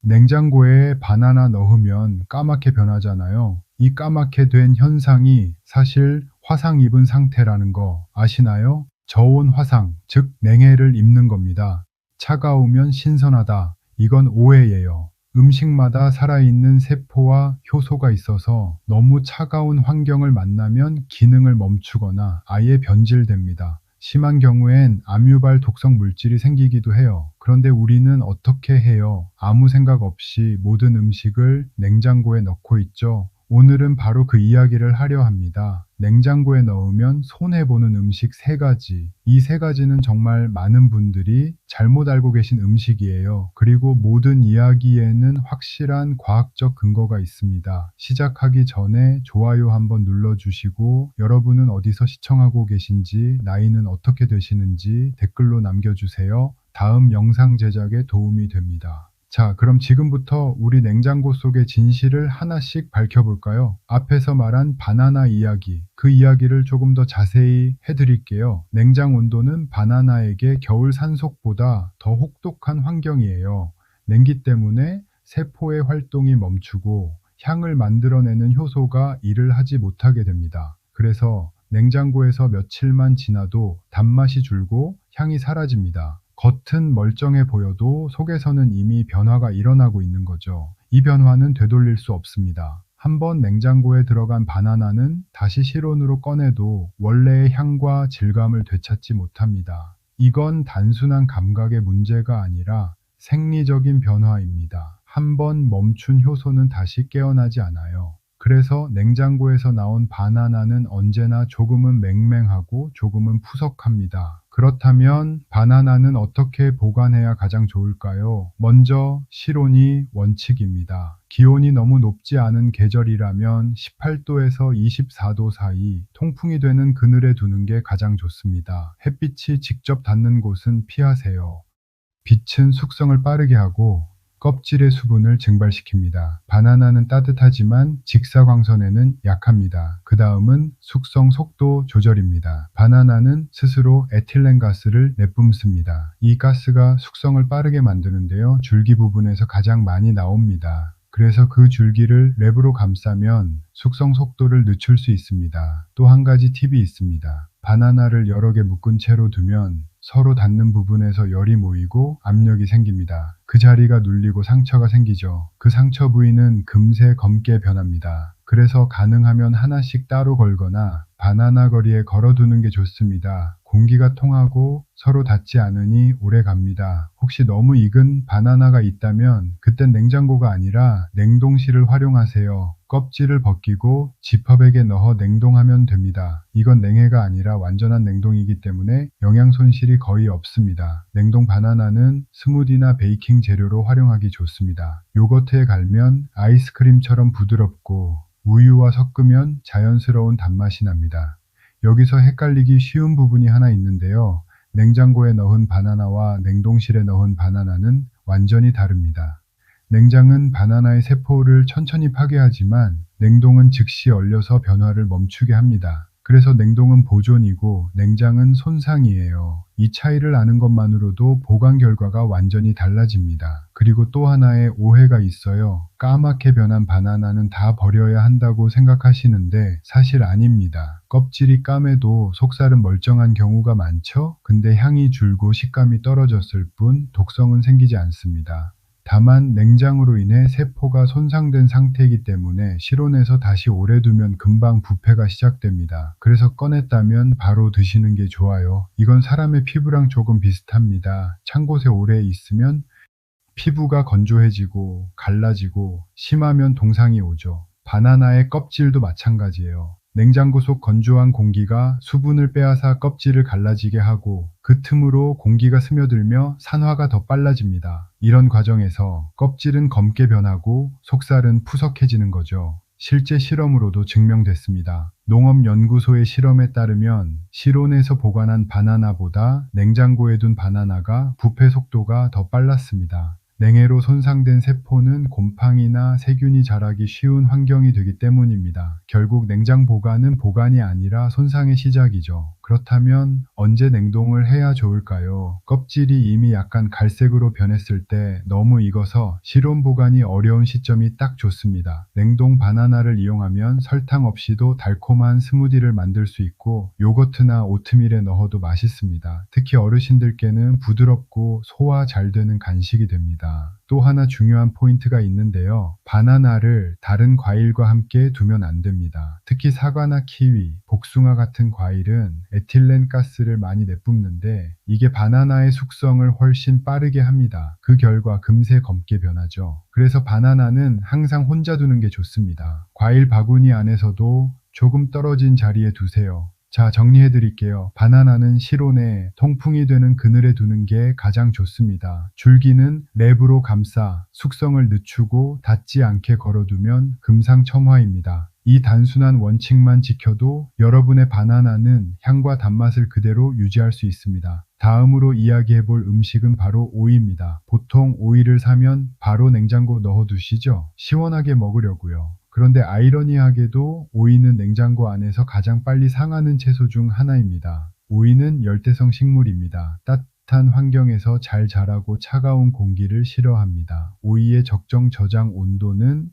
냉장고에 바나나 넣으면 까맣게 변하잖아요. 이 까맣게 된 현상이 사실 화상 입은 상태라는 거 아시나요? 저온 화상, 즉 냉해를 입는 겁니다. 차가우면 신선하다. 이건 오해예요. 음식마다 살아있는 세포와 효소가 있어서 너무 차가운 환경을 만나면 기능을 멈추거나 아예 변질됩니다. 심한 경우엔 암유발 독성 물질이 생기기도 해요. 그런데 우리는 어떻게 해요? 아무 생각 없이 모든 음식을 냉장고에 넣고 있죠. 오늘은 바로 그 이야기를 하려 합니다. 냉장고에 넣으면 손해보는 음식 3가지. 이 3가지는 정말 많은 분들이 잘못 알고 계신 음식이에요. 그리고 모든 이야기에는 확실한 과학적 근거가 있습니다. 시작하기 전에 좋아요 한번 눌러주시고, 여러분은 어디서 시청하고 계신지, 나이는 어떻게 되시는지 댓글로 남겨주세요. 다음 영상 제작에 도움이 됩니다. 자, 그럼 지금부터 우리 냉장고 속의 진실을 하나씩 밝혀볼까요? 앞에서 말한 바나나 이야기, 그 이야기를 조금 더 자세히 해드릴게요. 냉장 온도는 바나나에게 겨울 산속보다 더 혹독한 환경이에요. 냉기 때문에 세포의 활동이 멈추고 향을 만들어내는 효소가 일을 하지 못하게 됩니다. 그래서 냉장고에서 며칠만 지나도 단맛이 줄고 향이 사라집니다. 겉은 멀쩡해 보여도 속에서는 이미 변화가 일어나고 있는 거죠. 이 변화는 되돌릴 수 없습니다. 한번 냉장고에 들어간 바나나는 다시 실온으로 꺼내도 원래의 향과 질감을 되찾지 못합니다. 이건 단순한 감각의 문제가 아니라 생리적인 변화입니다. 한번 멈춘 효소는 다시 깨어나지 않아요. 그래서 냉장고에서 나온 바나나는 언제나 조금은 맹맹하고 조금은 푸석합니다. 그렇다면 바나나는 어떻게 보관해야 가장 좋을까요? 먼저 실온이 원칙입니다. 기온이 너무 높지 않은 계절이라면 18도에서 24도 사이 통풍이 되는 그늘에 두는 게 가장 좋습니다. 햇빛이 직접 닿는 곳은 피하세요. 빛은 숙성을 빠르게 하고 껍질의 수분을 증발시킵니다. 바나나는 따뜻하지만 직사광선에는 약합니다. 그 다음은 숙성 속도 조절입니다. 바나나는 스스로 에틸렌 가스를 내뿜습니다. 이 가스가 숙성을 빠르게 만드는데요. 줄기 부분에서 가장 많이 나옵니다. 그래서 그 줄기를 랩으로 감싸면 숙성 속도를 늦출 수 있습니다. 또 한 가지 팁이 있습니다. 바나나를 여러 개 묶은 채로 두면 서로 닿는 부분에서 열이 모이고 압력이 생깁니다. 그 자리가 눌리고 상처가 생기죠. 그 상처 부위는 금세 검게 변합니다. 그래서 가능하면 하나씩 따로 걸거나 바나나 거리에 걸어두는 게 좋습니다. 공기가 통하고 서로 닿지 않으니 오래 갑니다. 혹시 너무 익은 바나나가 있다면 그땐 냉장고가 아니라 냉동실을 활용하세요. 껍질을 벗기고 지퍼백에 넣어 냉동하면 됩니다. 이건 냉해가 아니라 완전한 냉동이기 때문에 영양 손실이 거의 없습니다. 냉동 바나나는 스무디나 베이킹 재료로 활용하기 좋습니다. 요거트에 갈면 아이스크림처럼 부드럽고 우유와 섞으면 자연스러운 단맛이 납니다. 여기서 헷갈리기 쉬운 부분이 하나 있는데요. 냉장고에 넣은 바나나와 냉동실에 넣은 바나나는 완전히 다릅니다. 냉장은 바나나의 세포를 천천히 파괴하지만 냉동은 즉시 얼려서 변화를 멈추게 합니다. 그래서 냉동은 보존이고 냉장은 손상이에요. 이 차이를 아는 것만으로도 보관 결과가 완전히 달라집니다. 그리고 또 하나의 오해가 있어요. 까맣게 변한 바나나는 다 버려야 한다고 생각하시는데 사실 아닙니다. 껍질이 까매도 속살은 멀쩡한 경우가 많죠? 근데 향이 줄고 식감이 떨어졌을 뿐 독성은 생기지 않습니다. 다만 냉장으로 인해 세포가 손상된 상태이기 때문에 실온에서 다시 오래 두면 금방 부패가 시작됩니다. 그래서 꺼냈다면 바로 드시는 게 좋아요. 이건 사람의 피부랑 조금 비슷합니다. 찬 곳에 오래 있으면 피부가 건조해지고 갈라지고 심하면 동상이 오죠. 바나나의 껍질도 마찬가지예요. 냉장고 속 건조한 공기가 수분을 빼앗아 껍질을 갈라지게 하고 그 틈으로 공기가 스며들며 산화가 더 빨라집니다. 이런 과정에서 껍질은 검게 변하고 속살은 푸석해지는 거죠. 실제 실험으로도 증명됐습니다. 농업연구소의 실험에 따르면 실온에서 보관한 바나나보다 냉장고에 둔 바나나가 부패 속도가 더 빨랐습니다. 냉해로 손상된 세포는 곰팡이나 세균이 자라기 쉬운 환경이 되기 때문입니다. 결국 냉장 보관은 보관이 아니라 손상의 시작이죠. 그렇다면 언제 냉동을 해야 좋을까요? 껍질이 이미 약간 갈색으로 변했을 때 너무 익어서 실온 보관이 어려운 시점이 딱 좋습니다. 냉동 바나나를 이용하면 설탕 없이도 달콤한 스무디를 만들 수 있고 요거트나 오트밀에 넣어도 맛있습니다. 특히 어르신들께는 부드럽고 소화 잘 되는 간식이 됩니다. 또 하나 중요한 포인트가 있는데요. 바나나를 다른 과일과 함께 두면 안 됩니다. 특히 사과나 키위, 복숭아 같은 과일은 에틸렌 가스를 많이 내뿜는데 이게 바나나의 숙성을 훨씬 빠르게 합니다. 그 결과 금세 검게 변하죠. 그래서 바나나는 항상 혼자 두는 게 좋습니다. 과일 바구니 안에서도 조금 떨어진 자리에 두세요. 자, 정리해 드릴게요. 바나나는 실온에 통풍이 되는 그늘에 두는 게 가장 좋습니다. 줄기는 랩으로 감싸 숙성을 늦추고 닿지 않게 걸어두면 금상첨화입니다. 이 단순한 원칙만 지켜도 여러분의 바나나는 향과 단맛을 그대로 유지할 수 있습니다. 다음으로 이야기해 볼 음식은 바로 오이입니다. 보통 오이를 사면 바로 냉장고 넣어 두시죠? 시원하게 먹으려고요. 그런데 아이러니하게도 오이는 냉장고 안에서 가장 빨리 상하는 채소 중 하나입니다. 오이는 열대성 식물입니다. 따뜻한 환경에서 잘 자라고 차가운 공기를 싫어합니다. 오이의 적정 저장 온도는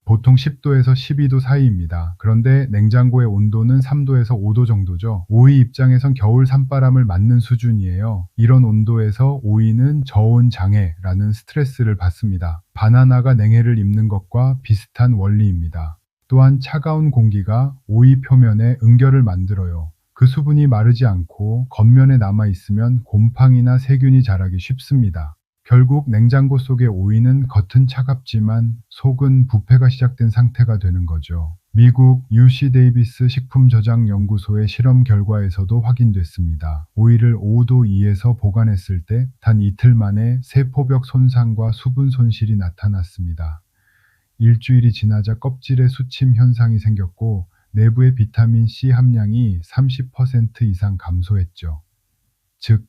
보통 10도에서 12도 사이입니다. 그런데 냉장고의 온도는 3도에서 5도 정도죠. 오이 입장에선 겨울 산바람을 맞는 수준이에요. 이런 온도에서 오이는 저온 장애라는 스트레스를 받습니다. 바나나가 냉해를 입는 것과 비슷한 원리입니다. 또한 차가운 공기가 오이 표면에 응결을 만들어요. 그 수분이 마르지 않고 겉면에 남아있으면 곰팡이나 세균이 자라기 쉽습니다. 결국 냉장고 속의 오이는 겉은 차갑지만 속은 부패가 시작된 상태가 되는 거죠. 미국 UC 데이비스 식품저장연구소의 실험 결과에서도 확인됐습니다. 오이를 5도 이에서 보관했을 때 단 이틀 만에 세포벽 손상과 수분 손실이 나타났습니다. 일주일이 지나자 껍질에 수침 현상이 생겼고 내부의 비타민 C 함량이 30% 이상 감소했죠. 즉,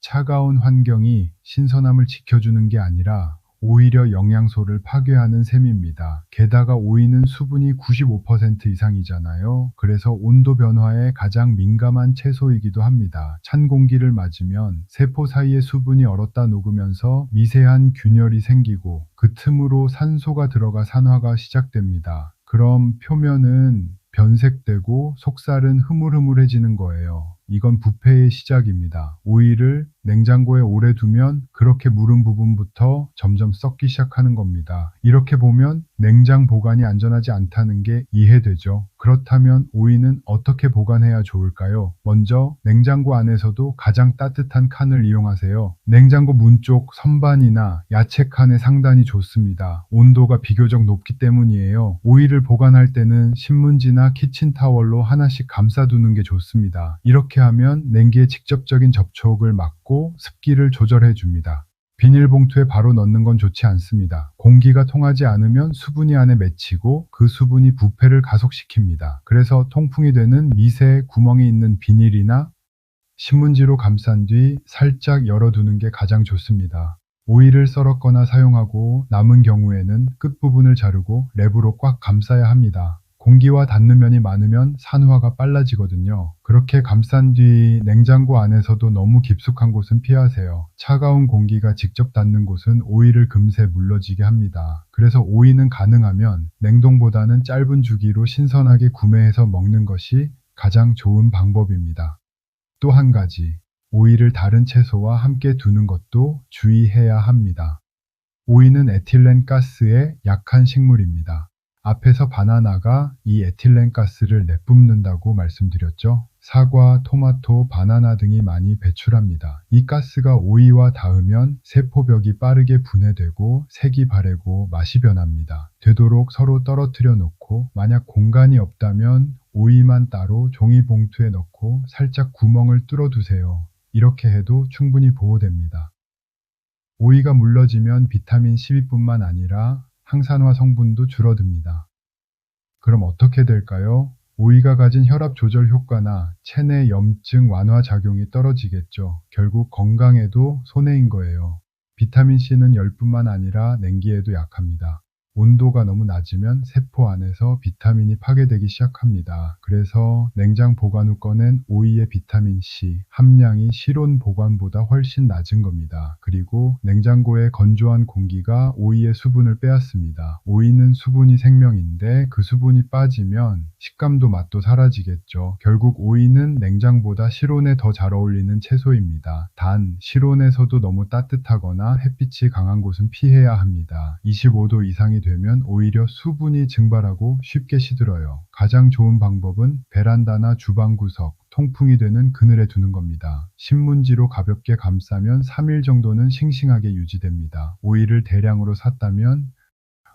차가운 환경이 신선함을 지켜주는 게 아니라 오히려 영양소를 파괴하는 셈입니다. 게다가 오이는 수분이 95% 이상이잖아요. 그래서 온도 변화에 가장 민감한 채소이기도 합니다. 찬 공기를 맞으면 세포 사이의 수분이 얼었다 녹으면서 미세한 균열이 생기고 그 틈으로 산소가 들어가 산화가 시작됩니다. 그럼 표면은 변색되고 속살은 흐물흐물해지는 거예요. 이건 부패의 시작입니다. 오이를 냉장고에 오래 두면 그렇게 무른 부분부터 점점 썩기 시작하는 겁니다. 이렇게 보면 냉장 보관이 안전하지 않다는 게 이해되죠. 그렇다면 오이는 어떻게 보관해야 좋을까요? 먼저 냉장고 안에서도 가장 따뜻한 칸을 이용하세요. 냉장고 문 쪽 선반이나 야채 칸의 상단이 좋습니다. 온도가 비교적 높기 때문이에요. 오이를 보관할 때는 신문지나 키친타월로 하나씩 감싸두는 게 좋습니다. 이렇게 하면 냉기의 직접적인 접촉을 막고 습기를 조절해 줍니다. 비닐봉투에 바로 넣는 건 좋지 않습니다. 공기가 통하지 않으면 수분이 안에 맺히고 그 수분이 부패를 가속시킵니다. 그래서 통풍이 되는 미세 구멍이 있는 비닐이나 신문지로 감싼 뒤 살짝 열어두는 게 가장 좋습니다. 오이를 썰었거나 사용하고 남은 경우에는 끝부분을 자르고 랩으로 꽉 감싸야 합니다. 공기와 닿는 면이 많으면 산화가 빨라지거든요. 그렇게 감싼 뒤 냉장고 안에서도 너무 깊숙한 곳은 피하세요. 차가운 공기가 직접 닿는 곳은 오이를 금세 물러지게 합니다. 그래서 오이는 가능하면 냉동보다는 짧은 주기로 신선하게 구매해서 먹는 것이 가장 좋은 방법입니다. 또 한 가지, 오이를 다른 채소와 함께 두는 것도 주의해야 합니다. 오이는 에틸렌 가스에 약한 식물입니다. 앞에서 바나나가 이 에틸렌 가스를 내뿜는다고 말씀드렸죠. 사과, 토마토, 바나나 등이 많이 배출합니다. 이 가스가 오이와 닿으면 세포벽이 빠르게 분해되고 색이 바래고 맛이 변합니다. 되도록 서로 떨어뜨려 놓고 만약 공간이 없다면 오이만 따로 종이봉투에 넣고 살짝 구멍을 뚫어 두세요. 이렇게 해도 충분히 보호됩니다. 오이가 물러지면 비타민 C2뿐만 아니라 항산화 성분도 줄어듭니다. 그럼 어떻게 될까요? 오이가 가진 혈압 조절 효과나 체내 염증 완화 작용이 떨어지겠죠. 결국 건강에도 손해인 거예요. 비타민 C는 열뿐만 아니라 냉기에도 약합니다. 온도가 너무 낮으면 세포 안에서 비타민이 파괴되기 시작합니다. 그래서 냉장 보관 후 꺼낸 오이의 비타민 C 함량이 실온 보관보다 훨씬 낮은 겁니다. 그리고 냉장고의 건조한 공기가 오이의 수분을 빼앗습니다. 오이는 수분이 생명인데 그 수분이 빠지면 식감도 맛도 사라지겠죠. 결국 오이는 냉장보다 실온에 더 잘 어울리는 채소입니다. 단 실온에서도 너무 따뜻하거나 햇빛이 강한 곳은 피해야 합니다. 25도 이상이 되면 오히려 수분이 증발하고 쉽게 시들어요. 가장 좋은 방법은 베란다나 주방 구석, 통풍이 되는 그늘에 두는 겁니다. 신문지로 가볍게 감싸면 3일 정도는 싱싱하게 유지됩니다. 오이를 대량으로 샀다면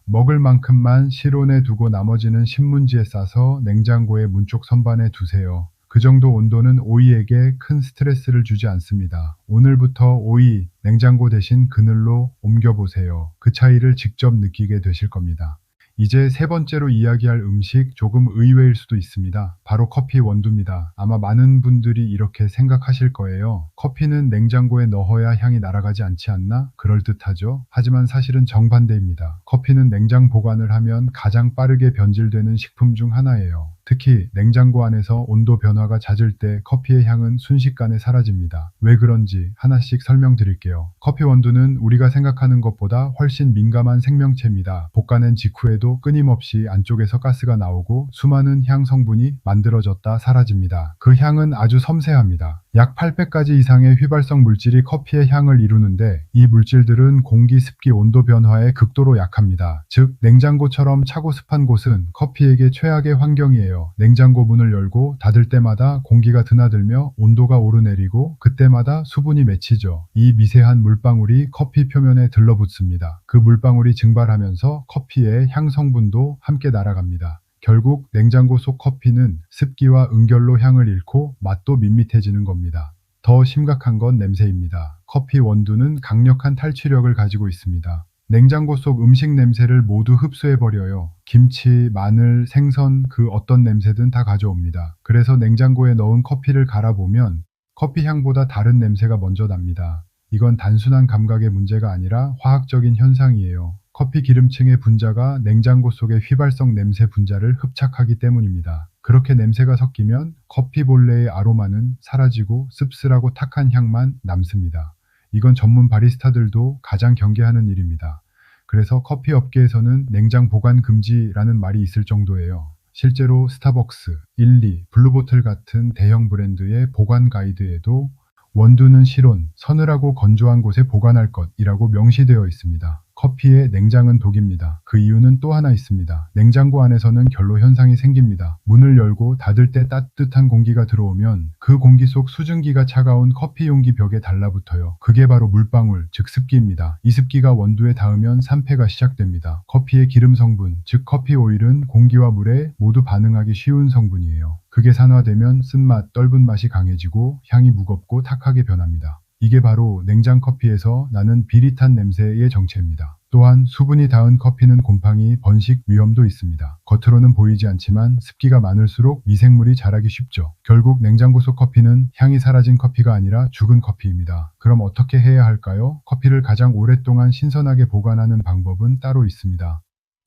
먹을 만큼만 실온에 두고 나머지는 신문지에 싸서 냉장고의 문쪽 선반에 두세요. 그 정도 온도는 오이에게 큰 스트레스를 주지 않습니다. 오늘부터 오이 냉장고 대신 그늘로 옮겨보세요. 그 차이를 직접 느끼게 되실 겁니다. 이제 세 번째로 이야기할 음식 조금 의외일 수도 있습니다. 바로 커피 원두입니다. 아마 많은 분들이 이렇게 생각하실 거예요. 커피는 냉장고에 넣어야 향이 날아가지 않지 않나? 그럴듯하죠? 하지만 사실은 정반대입니다. 커피는 냉장 보관을 하면 가장 빠르게 변질되는 식품 중 하나예요. 특히 냉장고 안에서 온도 변화가 잦을 때 커피의 향은 순식간에 사라집니다. 왜 그런지 하나씩 설명드릴게요. 커피 원두는 우리가 생각하는 것보다 훨씬 민감한 생명체입니다. 볶아낸 직후에도 끊임없이 안쪽에서 가스가 나오고 수많은 향 성분이 만들어졌다 사라집니다. 그 향은 아주 섬세합니다. 약 800가지 이상의 휘발성 물질이 커피의 향을 이루는데 이 물질들은 공기, 습기, 온도 변화에 극도로 약합니다. 즉 냉장고처럼 차고 습한 곳은 커피에게 최악의 환경이에요. 냉장고 문을 열고 닫을 때마다 공기가 드나들며 온도가 오르내리고 그때마다 수분이 맺히죠. 이 미세한 물방울이 커피 표면에 들러붙습니다. 그 물방울이 증발하면서 커피의 향 성분도 함께 날아갑니다. 결국 냉장고 속 커피는 습기와 응결로 향을 잃고 맛도 밋밋해지는 겁니다. 더 심각한 건 냄새입니다. 커피 원두는 강력한 탈취력을 가지고 있습니다. 냉장고 속 음식 냄새를 모두 흡수해버려요. 김치, 마늘, 생선 그 어떤 냄새든 다 가져옵니다. 그래서 냉장고에 넣은 커피를 갈아보면 커피 향보다 다른 냄새가 먼저 납니다. 이건 단순한 감각의 문제가 아니라 화학적인 현상이에요. 커피 기름층의 분자가 냉장고 속의 휘발성 냄새 분자를 흡착하기 때문입니다. 그렇게 냄새가 섞이면 커피 본래의 아로마는 사라지고 씁쓸하고 탁한 향만 남습니다. 이건 전문 바리스타들도 가장 경계하는 일입니다. 그래서 커피 업계에서는 냉장 보관 금지라는 말이 있을 정도예요. 실제로 스타벅스, 일리, 블루보틀 같은 대형 브랜드의 보관 가이드에도 원두는 실온, 서늘하고 건조한 곳에 보관할 것이라고 명시되어 있습니다. 커피의 냉장은 독입니다. 그 이유는 또 하나 있습니다. 냉장고 안에서는 결로 현상이 생깁니다. 문을 열고 닫을 때 따뜻한 공기가 들어오면 그 공기 속 수증기가 차가운 커피 용기 벽에 달라붙어요. 그게 바로 물방울, 즉 습기입니다. 이 습기가 원두에 닿으면 산패가 시작됩니다. 커피의 기름 성분, 즉 커피 오일은 공기와 물에 모두 반응하기 쉬운 성분이에요. 그게 산화되면 쓴맛, 떫은 맛이 강해지고 향이 무겁고 탁하게 변합니다. 이게 바로 냉장 커피에서 나는 비릿한 냄새의 정체입니다. 또한 수분이 닿은 커피는 곰팡이, 번식 위험도 있습니다. 겉으로는 보이지 않지만 습기가 많을수록 미생물이 자라기 쉽죠. 결국 냉장고 속 커피는 향이 사라진 커피가 아니라 죽은 커피입니다. 그럼 어떻게 해야 할까요? 커피를 가장 오랫동안 신선하게 보관하는 방법은 따로 있습니다.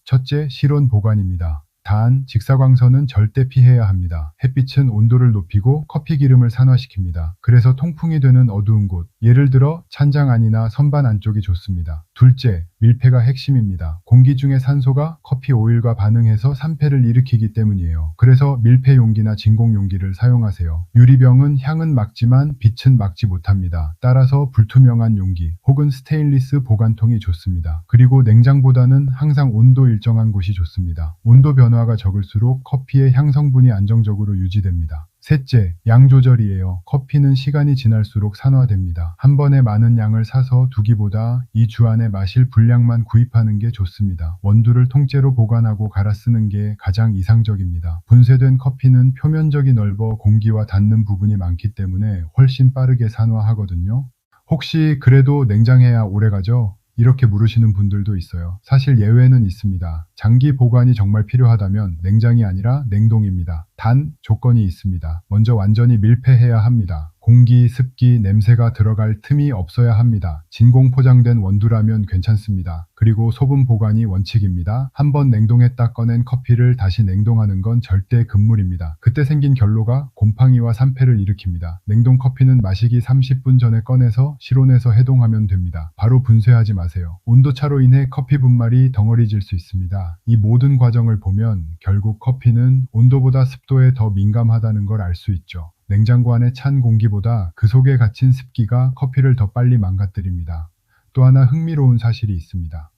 첫째, 실온 보관입니다. 단, 직사광선은 절대 피해야 합니다. 햇빛은 온도를 높이고 커피 기름을 산화시킵니다. 그래서 통풍이 되는 어두운 곳, 예를 들어 찬장 안이나 선반 안쪽이 좋습니다. 둘째, 밀폐가 핵심입니다. 공기 중의 산소가 커피 오일과 반응해서 산패를 일으키기 때문이에요. 그래서 밀폐 용기나 진공 용기를 사용하세요. 유리병은 향은 막지만 빛은 막지 못합니다. 따라서 불투명한 용기 혹은 스테인리스 보관통이 좋습니다. 그리고 냉장보다는 항상 온도 일정한 곳이 좋습니다. 온도 변화가 적을수록 커피의 향 성분이 안정적으로 유지됩니다. 셋째, 양 조절이에요. 커피는 시간이 지날수록 산화됩니다. 한 번에 많은 양을 사서 두기보다 2주 안에 마실 분량만 구입하는 게 좋습니다. 원두를 통째로 보관하고 갈아 쓰는 게 가장 이상적입니다. 분쇄된 커피는 표면적이 넓어 공기와 닿는 부분이 많기 때문에 훨씬 빠르게 산화하거든요. 혹시 그래도 냉장해야 오래가죠? 이렇게 물으시는 분들도 있어요. 사실 예외는 있습니다. 장기 보관이 정말 필요하다면 냉장이 아니라 냉동입니다. 단, 조건이 있습니다. 먼저 완전히 밀폐해야 합니다. 공기, 습기, 냄새가 들어갈 틈이 없어야 합니다. 진공 포장된 원두라면 괜찮습니다. 그리고 소분 보관이 원칙입니다. 한번 냉동했다 꺼낸 커피를 다시 냉동하는 건 절대 금물입니다. 그때 생긴 결로가 곰팡이와 산패를 일으킵니다. 냉동 커피는 마시기 30분 전에 꺼내서 실온에서 해동하면 됩니다. 바로 분쇄하지 마세요. 온도차로 인해 커피 분말이 덩어리질 수 있습니다. 이 모든 과정을 보면 결국 커피는 온도보다 습도에 더 민감하다는 걸 알 수 있죠. 냉장고 안에 찬 공기보다 그 속에 갇힌 습기가 커피를 더 빨리 망가뜨립니다. 또 하나 흥미로운 사실이 있습니다.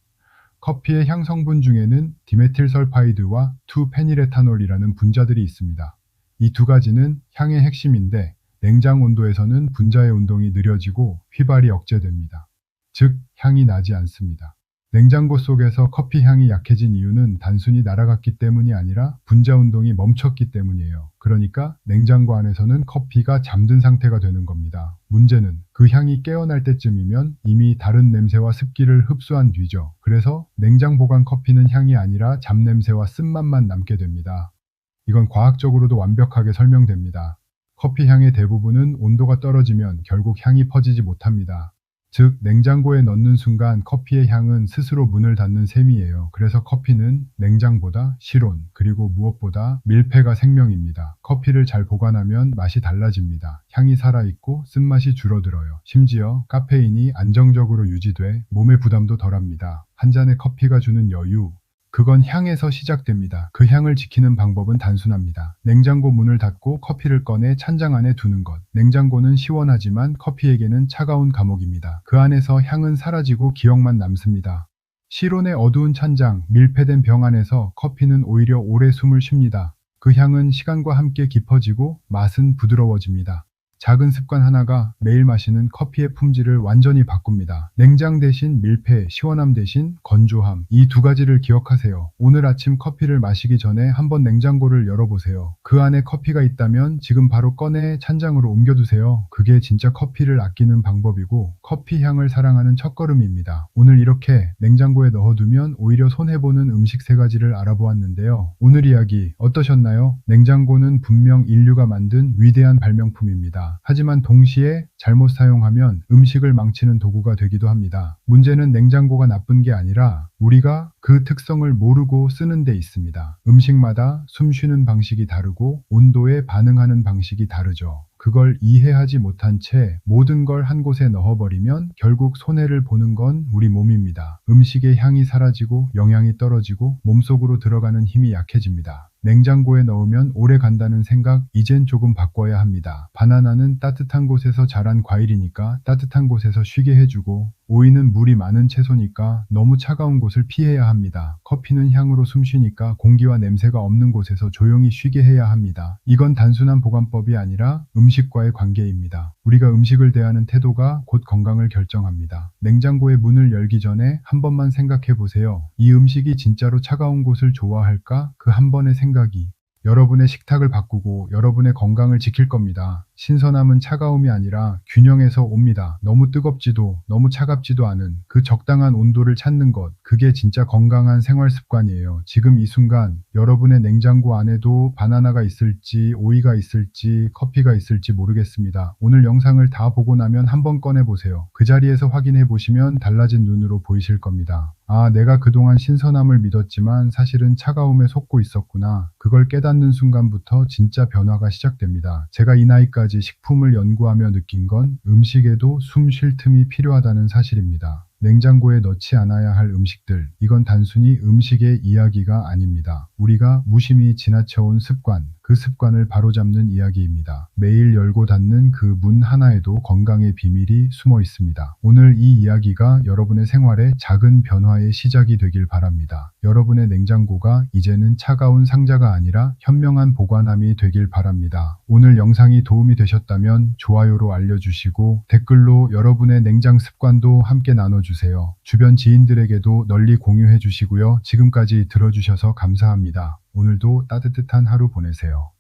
커피의 향 성분 중에는 디메틸설파이드와 2페닐에탄올이라는 분자들이 있습니다. 이 두 가지는 향의 핵심인데 냉장 온도에서는 분자의 운동이 느려지고 휘발이 억제됩니다. 즉, 향이 나지 않습니다. 냉장고 속에서 커피 향이 약해진 이유는 단순히 날아갔기 때문이 아니라 분자 운동이 멈췄기 때문이에요. 그러니까 냉장고 안에서는 커피가 잠든 상태가 되는 겁니다. 문제는 그 향이 깨어날 때쯤이면 이미 다른 냄새와 습기를 흡수한 뒤죠. 그래서 냉장 보관 커피는 향이 아니라 잡냄새와 쓴맛만 남게 됩니다. 이건 과학적으로도 완벽하게 설명됩니다. 커피 향의 대부분은 온도가 떨어지면 결국 향이 퍼지지 못합니다. 즉, 냉장고에 넣는 순간 커피의 향은 스스로 문을 닫는 셈이에요. 그래서 커피는 냉장보다 실온, 그리고 무엇보다 밀폐가 생명입니다. 커피를 잘 보관하면 맛이 달라집니다. 향이 살아있고 쓴맛이 줄어들어요. 심지어 카페인이 안정적으로 유지돼 몸의 부담도 덜합니다. 한 잔의 커피가 주는 여유, 그건 향에서 시작됩니다. 그 향을 지키는 방법은 단순합니다. 냉장고 문을 닫고 커피를 꺼내 찬장 안에 두는 것. 냉장고는 시원하지만 커피에게는 차가운 감옥입니다. 그 안에서 향은 사라지고 기억만 남습니다. 실온의 어두운 찬장, 밀폐된 병 안에서 커피는 오히려 오래 숨을 쉽니다. 그 향은 시간과 함께 깊어지고 맛은 부드러워집니다. 작은 습관 하나가 매일 마시는 커피의 품질을 완전히 바꿉니다. 냉장 대신 밀폐, 시원함 대신 건조함. 이 두 가지를 기억하세요. 오늘 아침 커피를 마시기 전에 한번 냉장고를 열어보세요. 그 안에 커피가 있다면 지금 바로 꺼내 찬장으로 옮겨두세요. 그게 진짜 커피를 아끼는 방법이고 커피 향을 사랑하는 첫걸음입니다. 오늘 이렇게 냉장고에 넣어두면 오히려 손해보는 음식 3가지를 알아보았는데요. 오늘 이야기 어떠셨나요? 냉장고는 분명 인류가 만든 위대한 발명품입니다. 하지만 동시에 잘못 사용하면 음식을 망치는 도구가 되기도 합니다. 문제는 냉장고가 나쁜 게 아니라 우리가 그 특성을 모르고 쓰는 데 있습니다. 음식마다 숨 쉬는 방식이 다르고 온도에 반응하는 방식이 다르죠. 그걸 이해하지 못한 채 모든 걸 한 곳에 넣어버리면 결국 손해를 보는 건 우리 몸입니다. 음식의 향이 사라지고 영양이 떨어지고 몸속으로 들어가는 힘이 약해집니다. 냉장고에 넣으면 오래 간다는 생각 이젠 조금 바꿔야 합니다. 바나나는 따뜻한 곳에서 자란 과일이니까 따뜻한 곳에서 쉬게 해주고 오이는 물이 많은 채소니까 너무 차가운 곳을 피해야 합니다. 커피는 향으로 숨쉬니까 공기와 냄새가 없는 곳에서 조용히 쉬게 해야 합니다. 이건 단순한 보관법이 아니라 음식과의 관계입니다. 우리가 음식을 대하는 태도가 곧 건강을 결정합니다. 냉장고의 문을 열기 전에 한 번만 생각해 보세요. 이 음식이 진짜로 차가운 곳을 좋아할까? 그 한 번의 생각이 여러분의 식탁을 바꾸고 여러분의 건강을 지킬 겁니다. 신선함은 차가움이 아니라 균형에서 옵니다. 너무 뜨겁지도 너무 차갑지도 않은 그 적당한 온도를 찾는 것, 그게 진짜 건강한 생활 습관이에요. 지금 이 순간 여러분의 냉장고 안에도 바나나가 있을지 오이가 있을지 커피가 있을지 모르겠습니다. 오늘 영상을 다 보고 나면 한번 꺼내보세요. 그 자리에서 확인해 보시면 달라진 눈으로 보이실 겁니다. 아, 내가 그동안 신선함을 믿었지만 사실은 차가움에 속고 있었구나. 그걸 깨닫는 순간부터 진짜 변화가 시작됩니다. 제가 이 나이까지 식품을 연구하며 느낀 건 음식에도 숨 쉴 틈이 필요하다는 사실입니다. 냉장고에 넣지 않아야 할 음식들, 이건 단순히 음식의 이야기가 아닙니다. 우리가 무심히 지나쳐온 습관, 그 습관을 바로잡는 이야기입니다. 매일 열고 닫는 그 문 하나에도 건강의 비밀이 숨어 있습니다. 오늘 이 이야기가 여러분의 생활에 작은 변화의 시작이 되길 바랍니다. 여러분의 냉장고가 이제는 차가운 상자가 아니라 현명한 보관함이 되길 바랍니다. 오늘 영상이 도움이 되셨다면 좋아요로 알려주시고 댓글로 여러분의 냉장 습관도 함께 나눠주세요. 주변 지인들에게도 널리 공유해 주시고요. 지금까지 들어주셔서 감사합니다. 오늘도 따뜻한 하루 보내세요.